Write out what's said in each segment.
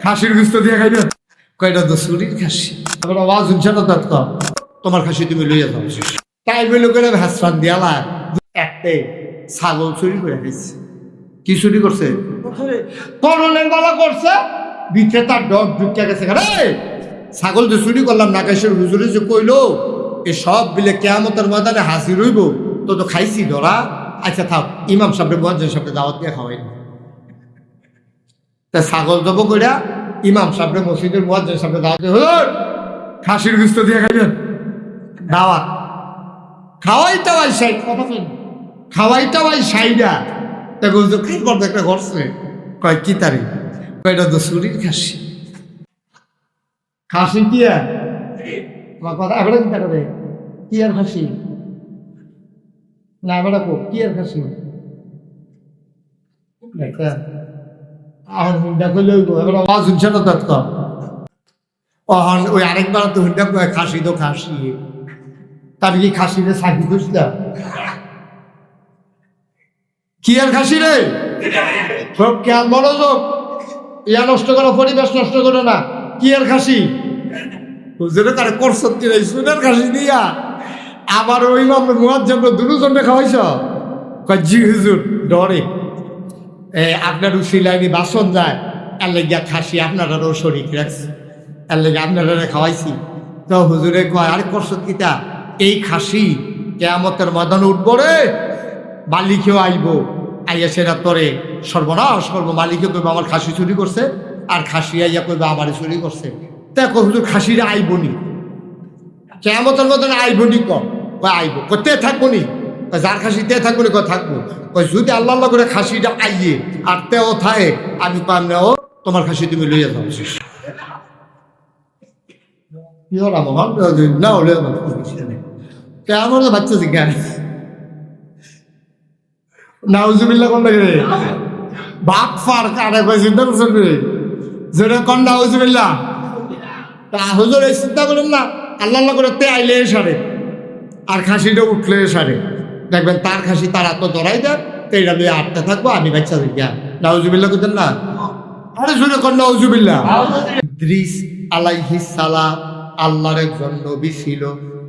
খাসির গুস্ত দিয়ে খাইবেন? কয়টা তো চুরির খাসি। আমার আওয়াজ শুনছে না? তো তোমার খাসি তুমি লইয়া যাও। তাই বলে করে ভ্যাসরান দিয়ালা একটে ছাগল চুরি করে খাইছে। কি চুরি করছে? করলের বালা করছে, ভিতরে তার ডগ ঢুকে গেছে। ছাগল যে চুরি করলাম নাকাশের হুজুরে যে কইলো এ সব বিলে কেয়ামতের ময়দানে হাসি রইব, তো তো খাইছি ধরা। আচ্ছা থাক, ইমাম সাহেবের মুয়াজ্জিন সাহেবকে দাওয়াত দিয়ে খাওয়াই। তা ছাগল জব কইরা ইমাম সাহেবের মসজিদের মুয়াজ্জিন সাহেবকে দাওয়াত দিয়ে, হুজুর খাসির গুস্ত দিয়ে খাইবেন? দাওয়াত খাওয়াইটা ভাই সাই কথা কই, খাওয়াইটা ভাই সাইডা। তা হুজুর খাইবার একটা করছে। কয় কি তারি? কয়টা তো চুরির খাসি। খাসি কি আর আমার কথা এবারে চিন্তা করে কি আর খাসি না এবারে কি আর খাসি এখন হুন্ডা করলে এবার আওয়াজ শুনছে না? তৎক্ষণ অহন ওই আরেকবার তো হুন্ডা কয় খাসি তো খাসি। তার কি খাসিরে সাকি খুঁজলাম? কি আর খাসি রে? সব খেয়াল মনোযোগ, ইয়া নষ্ট করো, পরিবেশ নষ্ট করো না। কি আর খাসি? হুজুরে তারে করছত কি রে সুনের খাসি দিয়া আবার ওই মুয়াজ্জিন দুজনে খাওয়াইছ? কয় জি হুজুর, ডরে আপনার উসিলাইনি বাসন যায়, এর লেগিয়া খাসি আপনারাও শরীক রাখছি, এর লেগে আপনারা খাওয়াইছি। তো হুজুরে কয় আরে করছত কিতা? এই খাসি কেয়ামতের ময়দানে উঠবো রে, মালিকেও আইব, আইয়া সেটা তোরে সর্বনাশ করবো। মালিকে কইব আমার খাসি চুরি করছে, আর খাসি আইয়া কইব আমারে চুরি করছে। দেখো হুজুর খাসিরে আইবনি, কেয়ামতের ময়দানে আইবনি। আইব তে থাকবো নি? যার খাসি তে থাকবো নি? থাকবো। যদি আল্লাহ করে খাসিটা আইয়ে আর তেও থাকে, আমি পামনে ও তোমার খাসি তুমি লইয়া যাও। কি হল আমার না হলে কেমন বাচ্চা জিজ্ঞা নাউজুবিল্লাহ কোন লাগে বাপ ফার কারে কই চিন্তা করছেন রে? যেটা কোন নাউজুবিল্লাহ তা হুজুর এই চিন্তা করেন না, আল্লাহ করে তে আইলে সারে আর খাসিটা উঠলে সারে, দেখবেন তার খাসি তার এত ধরাই দেন, তো এটা লইয়া আটটা থাকবো আমি বাচ্চা জিজ্ঞা। নাউজুবিল্লাহ করতেন না? আরে শুনে কোন নাউজুবিল্লাহ। ইদ্রিস আলাইহিস সালাম আল্লাহর একজন নবী ছিল।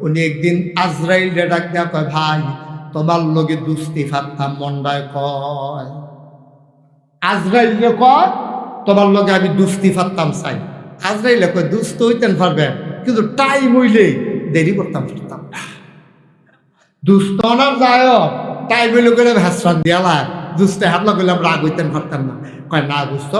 উনি একদিন আজরাইল রে ডাক দেয়া কয় ভাই তোমার লগে দুস্তি ফাত্তাম মন্ডায় কয়। আজরাইল রে কয় তোমার লগে আমি দুস্তি ফাত্তাম চাই। আজরাইলে কয় দুস্ত হইতেন পারবেন, কিন্তু টাইম হইলে দেরি করতাম পারতাম না। দুস্ত না যায় টাইম হইলে করে ভ্যাসরান দিয়ালা দুস্তে হাতলা করলাম রাগ হইতেন পারতাম না। কয় না দুস্ত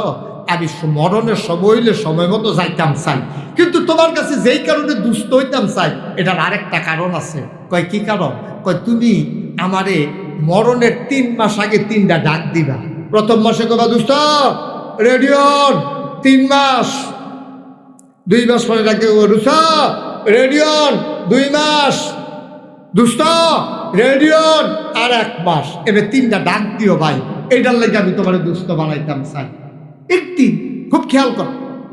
আমি মরণের সময় হইলে সময় মতো যাইতাম চাই, কিন্তু তোমার কাছে যেই কারণে দুস্থ হইতাম চাই এটার আরেকটা কারণ আছে। কয় কি কারণ? কয় তুমি আমারে মরণের 3 মাস আগে 3টা ডাক দিবা। প্রথম মাসে কবা দুস্থ রেডিয়ন 3 মাস, 2 মাস পরে ডাকে রুসা রেডিয়ন 2 মাস, দুস্থ রেডিয়ন আর 1 মাস, এবার 3টা ডাক দিও ভাই, এইটার লাগে আমি তোমার দুস্থ বানাইতাম চাই। একদিন খুব খেয়াল কর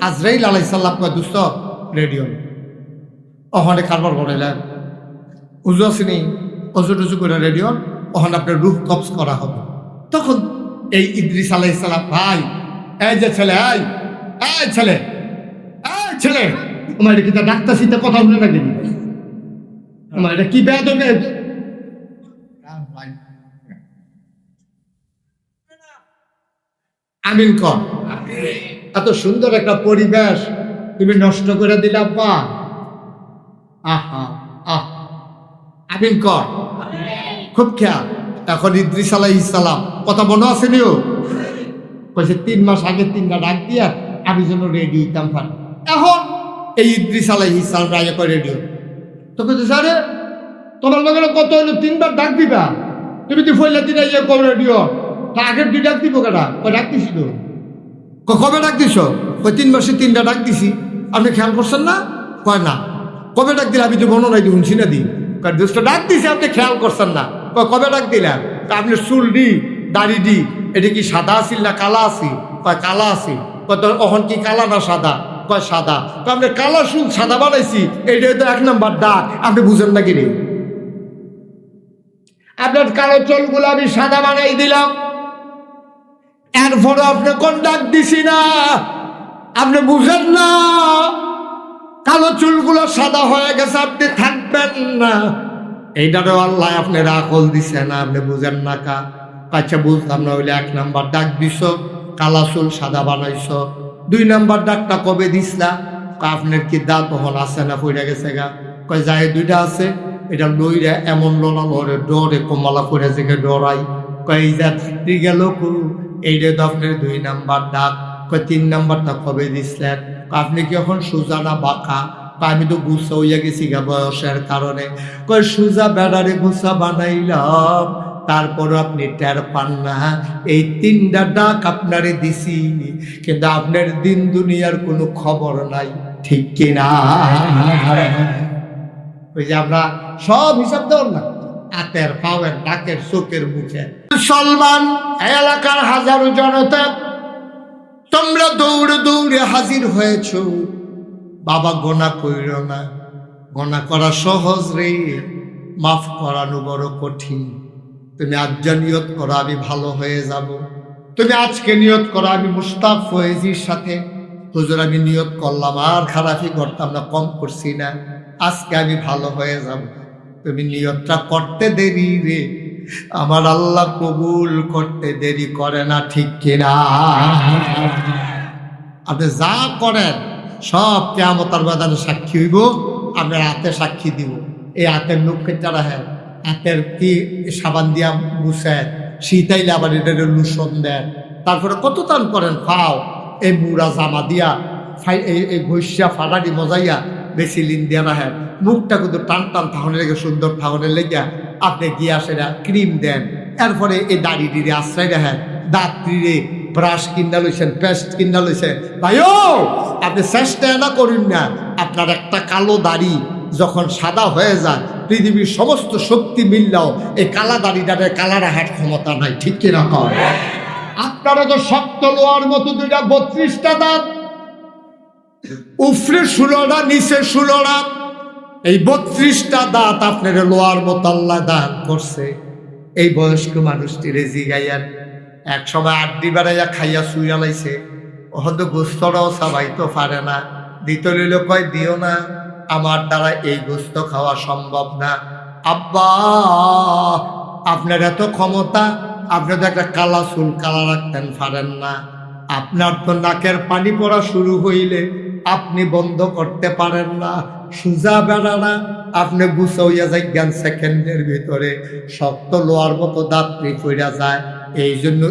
আজরাইল আলাইহিস সালাম কয় দুস্থ রেডিও ওখানে কারবার করাইলেন উজু আসেনি, অজু টুজু করে রেডিও ওখানে আপনার রূহ কবজ করা হবে। তখন এই ইদ্রিস আলাইহিস সালাম ভাই এই যে ছেলে এই ছেলে ছেলে তোমার এটা কি তা ডাক্তার সিদ্ধা কথা বলে নাকি? তোমার এটা কি ব্যাধ হবে? আমিন কর। এত সুন্দর একটা পরিবেশ তুমি নষ্ট করে দিলা বা আহা আহ আমিন কর। খুব খেয়াল। এখন ইদ্রিস আলাইহিস সালাম কথা মনে আছে নিও কইছে 3 মাস আগে 3টা ডাক দিয়া আমি যেন রেডি হইতাম পারি। এখন এই ইদ্রিস আলাইহিস সালাম রাইয়া করে রেডিও তো কইছে স্যারে তোমার লগে কত হইলো 3বার ডাক দিবা, তুমি তো ফইলা দিন ইয়ে কর রেডিও তা আগের 2 ডাক দিব কেনা? ডাক দিছি তো। কবে ডাক দিছ? 3 মাসে 3টা ডাক দিছি, আপনি খেয়াল করছেন না? কয় না। কবে ডাক দিলে? আমি তো মনে নাই শুনছি না দিন। দোস্ত ডাক দিছি আপনি খেয়াল করছেন না। কবে ডাক দিলেন? আপনি চুল ডি দাড়ি ডি এটা কি সাদা আছিল না কালা আছিল? কয় কালা আছিল। কয় তোর অহন কি কালা না সাদা? কয় সাদা। আপনি কালা চুল সাদা বানাইছি, এইটাই তো 1 নাম্বার ডাক, আপনি বুঝেন না কি রে? আপনার কালো চুলগুলো আমি সাদা বানাই দিলাম, এরপরে আপনি কোন ডাক দিছি না? আপনি বুঝেন না কালো চুলগুলো সাদা হয়ে গেছে, আপনি থাকবেন না। এইটারও আল্লাহ আপনার আকল দিছে না, আপনি বুঝেন না কা। আচ্ছা বুঝলাম না, হইলে 1 নাম্বার ডাক দিছ, কালা চুল সাদা বানাইছ। 2 নাম্বার ডাকটা কবে দিসলা? আপনার কি দাঁত তখন আছে না পড়ে গেছে গা? কয় যায় 2টা আছে, এটা লইরা এমন লোনা লড়ে ডরে কমলা করে থেকে ডরাই। কয় যা থাকতে গেল করু, এইটা তো আপনার 2 নাম্বার ডাক। কয় 3 নাম্বারটা কবে দিসলেন? আপনি কি এখন সোজা না বাঁকা? আমি তো গুছা হইয়া গেছি গা বয়সের কারণে। কয় সোজা বেড়ারে গুছা বানাইলাম, তারপরও আপনি টের পান না। এই 3টা ডাক আপনারে দিছি, কিন্তু আপনার দিন দুনিয়ার কোনো খবর নাই, ঠিক কিনা? ওই যে আমরা সব হিসাব দেওয়ার না, হাতের পাওয়ের ডাকের চোখের মুখে। মুসলমান এলাকার হাজারো জনতা, তোমরা দৌড়ে দৌড়ে হাজির হয়েছ। বাবা গোনা কইর না, গোনা করা সহজ রে, মাফ করানো বড় কঠিন। তুমি আজ নিয়ত করো আমি ভালো হয়ে যাব। তুমি আজকে নিয়ত করো আমি মুস্তাক ফয়েজির সাথে, হুজুর আমি নিয়ত করলাম আর খারাপই করতাম না, কম করছি না, আজকে আমি ভালো হয়ে যাব। তুমি নিয়তটা করতে দেরি রে, আমার আল্লাহ কবুল করতে দেরি করে না, ঠিক কিনা? আপনি যা করেন সব কিয়ামতের ময়দানে সাক্ষী হইব, আপনার হাতে সাক্ষী দিব। এই হাতের মুখ কেটে রাখেন, হাতের কি সাবান দিয়া মুছেন, শীতাইলে আবার এটা লুসন দেন, তারপরে কত টান করেন খাও, এই মুড়া জামা দিয়া এই ঘষিয়া ফাটাটি মজাইয়া বেশি লিন দিয়া রাখেন। মুখটা কিন্তু টান টান থাহনে লেগে সুন্দর থাহনে লেগে আপনি গিয়া সেটা ক্রিম দেন। এরপরে এই দাড়ি ডিড়ি আশ্রয় রাখেন, দাঁত রে ব্রাশ কিনা লইছেন, পেস্ট কিনা লইছেন। ভাইও আপনি চেষ্টা না করুন না, আপনার একটা কালো দাড়ি যখন সাদা হয়ে যায়, পৃথিবীর সমস্ত শক্তি মিললেও এই কালা দাড়িটারে কালা রাখার ক্ষমতা নাই, ঠিক কিনা? আপনারা তো শক্ত লোহার মতো 32টা দাঁত, উপরে 16টা নিচে 16টা, এই 32টা দাঁত আপনার লোহার মতো আল্লাহ দান করছে। এই বয়স্ক মানুষটিরে জিগাইয়ান, এক সময় আড্ডি বেড়াইয়া খাইয়া শুইয়া লাইছে, হয়তো গোস্তটাও সবাই তো পারে না, দিতে লইল কয় দিও না, আমার দ্বারা এই গোস্ত খাওয়া সম্ভব না। আব্বা আপনার এত ক্ষমতা, আপনি তো একটা কালা চুল কালা রাখতেন পারেন না, আপনার তো নাকের পানি পড়া শুরু হইলে আপনি বন্ধ করতে পারেন না, সুজা বেড়ানা আপনি গুছা হইয়া যায় জ্ঞান সেকেন্ডের ভিতরে, শক্ত লোহার মতো দাঁত পড়া যায়। এই জন্য